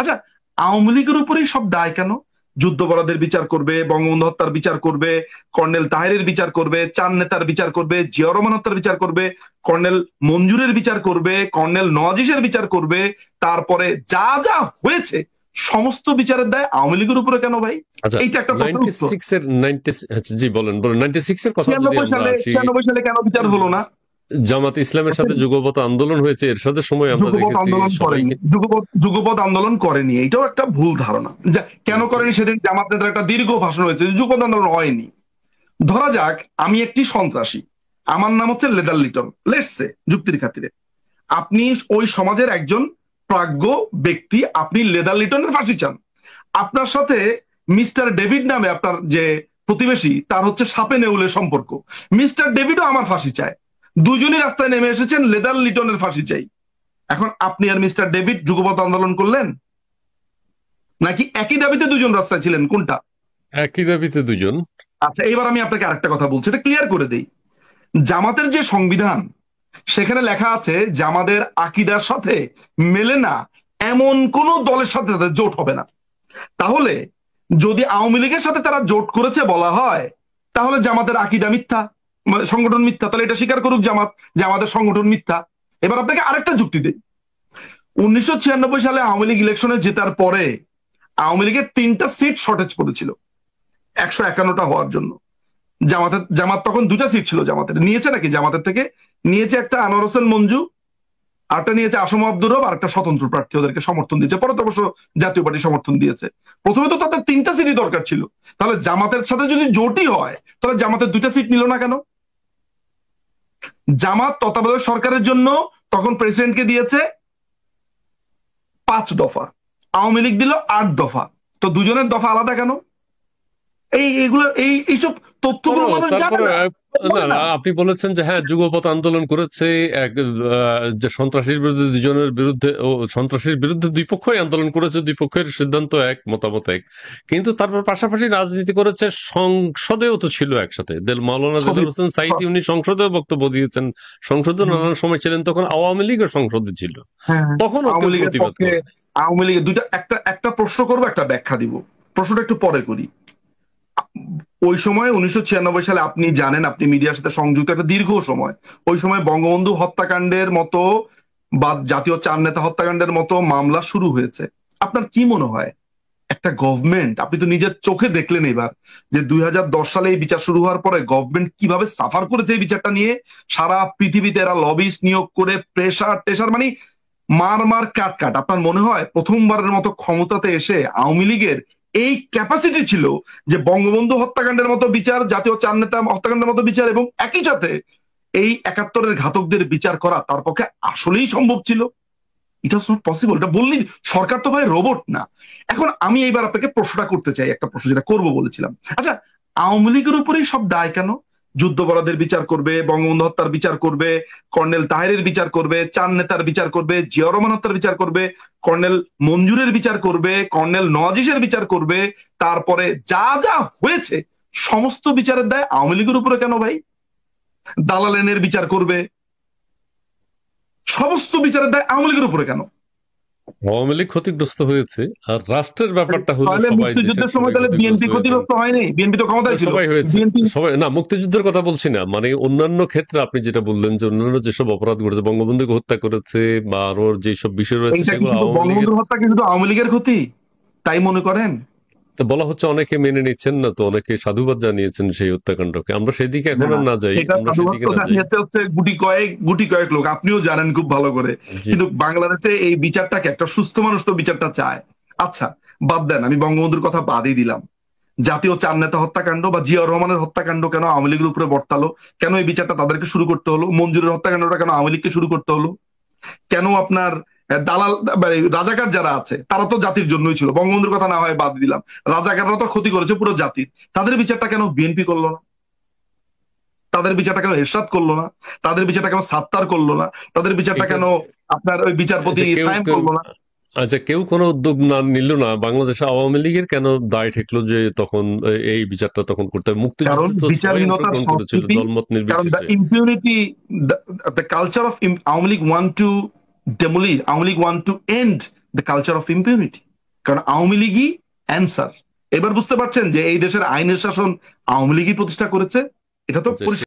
আচ্ছা, আওয়ামী লীগের উপরেই সব দায় কেন? যুদ্ধাপরাধের বিচার করবে, বঙ্গবন্ধু হত্যার বিচার করবে, কর্নেল তাহেরের বিচার করবে, চার নেতার বিচার করবে, জিয়া রহমান হত্যার বিচার করবে, কর্নেল মঞ্জুরের বিচার করবে, কর্নেল নওয়াজিসের বিচার করবে, তারপরে যা যা হয়েছে সমস্ত বিচারের দায় আওয়ামী লীগের উপরে কেন ভাই? আচ্ছা, এইটা একটা প্রশ্নের উত্তর। 96 জি বলেন বলেন, 96 এর কথা যদি আমরা আসি, 96 সালে কেন বিচার হলো না? জামাত ইসলামের সাথে যুগপৎ আন্দোলন হয়েছে, এর সাথে সময় আমরা যুগপৎ দেখেছি আন্দোলন করেনি, সবাইকে। যুগপৎ আন্দোলন করেনি, এটাও একটা ভুল ধারণা। কেন করেনি? সেদিন জামাত নেতার একটা দীর্ঘ ভাষণ হয়েছে, যুগপৎ আন্দোলন হয়নি। ধরা যাক আমি একটি সন্ত্রাসী, আমার নাম হচ্ছে লেদার লিটন, লেটসে যুক্তির খাতিরে, আপনি ওই সমাজের একজন প্রাজ্ঞ ব্যক্তি, আপনি লেদার লিটনের ফাঁসি চান। আপনার সাথে মিস্টার ডেভিড নামে আপনার যে প্রতিবেশী, তার হচ্ছে সাপে নেউলের সম্পর্ক, মিস্টার ডেভিডও আমার ফাঁসি চায়, দুজনই রাস্তায় নেমে এসেছেন লেদার লিটনের ফাঁসি চাই। এখন আপনি আর মিস্টার ডেভিড যুগপৎ আন্দোলন করলেন, নাকি একই দাবিতে দুজন রাস্তায় ছিলেন, কোনটা? একই দাবিতে দুজন। আচ্ছা, এবার আমি আপনাকে আরেকটা কথা বলছি, এটা ক্লিয়ার করে দেই। জামাতের যে সংবিধান, সেখানে লেখা আছে জামাতের আকীদার সাথে মেলে না এমন কোন দলের সাথে তাদের জোট হবে না। তাহলে যদি আওয়ামী লীগের সাথে তারা জোট করেছে বলা হয়, তাহলে জামাতের আকীদা মিথ্যা, সংগঠন মিথ্যা, তাহলে এটা স্বীকার করুক জামাত যে আমাদের সংগঠন মিথ্যা। এবার আপনাকে আরেকটা যুক্তি দেই। 1996 সালে আওয়ামী লীগ ইলেকশনে জেতার পরে আওয়ামী লীগের 3টা সিট শর্টেজ করেছিল 151টা হওয়ার জন্য। জামাত তখন 2টা সিট ছিল জামাতের, নিয়েছে নাকি? জামাতের থেকে নিয়েছে একটা আনোয়ার হোসেন মঞ্জু, আরেকটা নিয়েছে আসম আব্দুর রব, আর একটা স্বতন্ত্র প্রার্থী ওদেরকে সমর্থন দিয়েছে, পরে তো অবশ্য জাতীয় পার্টি সমর্থন দিয়েছে। প্রথমে তো তাদের 3টা সিটই দরকার ছিল, তাহলে জামাতের সাথে যদি জোটই হয় তাহলে জামাতের 2টা সিট নিল না কেন? জামাত তত্ত্বাবধায়ক সরকারের জন্য তখন প্রেসিডেন্টকে দিয়েছে 5 দফা, আওয়ামী লীগ দিল 8 দফা, তো দুজনের দফা আলাদা কেন? এইগুলো এইসব তথ্যগুলো মানুষ জানে তারপরে না। আপনি বলেছেন যে হ্যাঁ যুগপৎ আন্দোলন করেছে, যে সন্ত্রাসীর বিরুদ্ধে দুজনের বিরুদ্ধে, ও সন্ত্রাসীর বিরুদ্ধে দুই পক্ষই আন্দোলন করেছে, দুই পক্ষের সিদ্ধান্ত এক, মতামত এক, কিন্তু তারপর পাশাপাশি রাজনীতি করেছে, সংসদেও তো ছিল একসাথে। মাওলানা দেলোয়ার হোসেন সাঈদী উনি সংসদেও বক্তব্য দিয়েছেন, সংসদে নানান সময় ছিলেন, তখন আওয়ামী লীগের সংসদে ছিল, তখন আওয়ামী লীগের প্রতিবাদ পক্ষে, করে। আওয়ামী লীগের দুইটা, একটা প্রশ্ন করবো, একটা ব্যাখ্যা দিব। প্রশ্নটা একটু পরে করি। ওই সময় 1996 সালে আপনি জানেন, আপনি মিডিয়ার সাথে সংযুক্ত একটা দীর্ঘ সময়, ওই সময় বঙ্গবন্ধু হত্যাকাণ্ডের মতো বা জাতীয় চার নেতা হত্যাকাণ্ডের মতো মামলা শুরু হয়েছে। আপনার কি মনে হয় একটা গভর্নমেন্ট, আপনি তো নিজের চোখে দেখলেন এবার যে 2010 সালে এই বিচার শুরু হওয়ার পরে গভর্নমেন্ট কিভাবে সাফার করেছে এই বিচারটা নিয়ে, সারা পৃথিবীতে এরা লবিস্ট নিয়োগ করে প্রেসার টেসার, মানে মার কাট কাট। আপনার মনে হয় প্রথমবারের মতো ক্ষমতাতে এসে আওয়ামী লীগের এই ক্যাপাসিটি ছিল যে বঙ্গবন্ধু হত্যাকাণ্ডের মতো বিচার, জাতীয় চার নেতা হত্যাকাণ্ডের মতো বিচার, এবং একই সাথে এই 71-এর ঘাতকদের বিচার করা তার পক্ষে আসলেই সম্ভব ছিল? ইট ওয়াজ নট পসিবল। এটা বললি সরকার তো ভাই রোবট না। এখন আমি এইবার আপনাকে প্রশ্নটা করতে চাই, একটা প্রশ্ন যেটা করবো বলেছিলাম। আচ্ছা, আওয়ামী লীগের উপরেই সব দায় কেন? যুদ্ধাপরাধের বিচার করবে, বঙ্গবন্ধু হত্যার বিচার করবে, কর্নেল তাহেরের বিচার করবে, চার নেতার বিচার করবে, জিয়া রহমান হত্যার বিচার করবে, কর্নেল মঞ্জুরের বিচার করবে, কর্নেল নওয়াজিসের বিচার করবে, তারপরে যা যা হয়েছে সমস্ত বিচারের দায় আওয়ামী লীগের উপরে কেন ভাই? দালালেনের বিচার করবে, সমস্ত বিচারের দায় আওয়ামী লীগের উপরে কেন? আওয়ামী লীগ ক্ষতিগ্রস্ত হয়েছে, আর রাষ্ট্রের ব্যাপারটা হলো তাহলে সবাই, দেশের মুক্তিযুদ্ধের সময় সবাই তাহলে ক্ষতিগ্রস্ত বিএনপি হয়েছেন। ক্ষতিগ্রস্ত হয়নি? বিএনপি তো ক্ষমতায় ছিল। সবাই হয়েছে, বিএনপি সবাই না, মুক্তিযুদ্ধের কথা বলছি না, মানে অন্যান্য ক্ষেত্রে আপনি যেটা বললেন যে অন্যান্য যেসব অপরাধ করেছে, বঙ্গবন্ধুকে হত্যা করেছে বা আরো যেসব বিষয় রয়েছে, এইটা কি সেগুলো শুধু আওয়ামী লীগের। বঙ্গবন্ধুর হত্যা কি শুধু আওয়ামী লীগের ক্ষতি তাই মনে করেন? তো বলা হচ্ছে অনেকে মেনে নিচ্ছেন না, তো অনেকে সাধুবাদ জানিয়েছেন সেই হত্যাকাণ্ডকে। আমরা সেদিকে এখন না, আর না যাই, এটা আমরা সাধুবাদ সেদিকে তো না যাই। জানিয়েছে হচ্ছে গুটি কয়েক লোক, আপনিও জানেন খুব ভালো করে। জি। কিন্তু বাংলাদেশে এই বিচারটাকে, একটা সুস্থ মানুষ তো বিচারটা চায়। আচ্ছা, বাদ দেন, আমি বঙ্গবন্ধুর কথা বাদই দিলাম। জাতীয় চার নেতা হত্যাকাণ্ড বা জিয়া রহমানের হত্যাকাণ্ড কেন আওয়ামী লীগের উপরে বর্তালো? কেন এই বিচারটা তাদেরকে শুরু করতে হলো? মঞ্জুরের হত্যাকাণ্ডটা কেন আওয়ামী লীগকে শুরু করতে হলো? কেন আপনার দালাল মানে রাজাকার যারা আছে তারা তো জাতির জন্যই ছিল, বঙ্গবন্ধুর কথা না হয় বাদ দিলাম, রাজাকাররা তো ক্ষতি করেছে পুরো জাতির, তাদের বিচারটা কেন বিএনপি করলো না? তাদের বিচারটা কেন এরশাদ করলো না? তাদের বিচারটা কেন সাত্তার করলো না? তাদের বিচারটা এটা কেন আপনার ওই বিচারপতি এটা কেউ সায়েম কেউ করলো না? আচ্ছা, কেউ কোনো উদ্যোগ না নিল না, বাংলাদেশে আওয়ামী লীগের কেন দায় ঠেকলো যে তখন এই বিচারটা তখন করতে হবে? কারণ মুক্তিযুদ্ধে তো সবাই বিচারহীনতার অংশগ্রহণ করেছিল, সংস্কৃতি, দলমত কারণ দ্য নির্বিশেষে। Impunity, the culture of Awami League want to demolish, Awami League want to end the culture of impunity. কারণ আওয়ামী লীগই অ্যান্সার। এবার বুঝতে পারছেন যে এই দেশের আইনের শাসন আওয়ামী লীগই প্রতিষ্ঠা করেছে, এটা তো যে পরিষ্কার।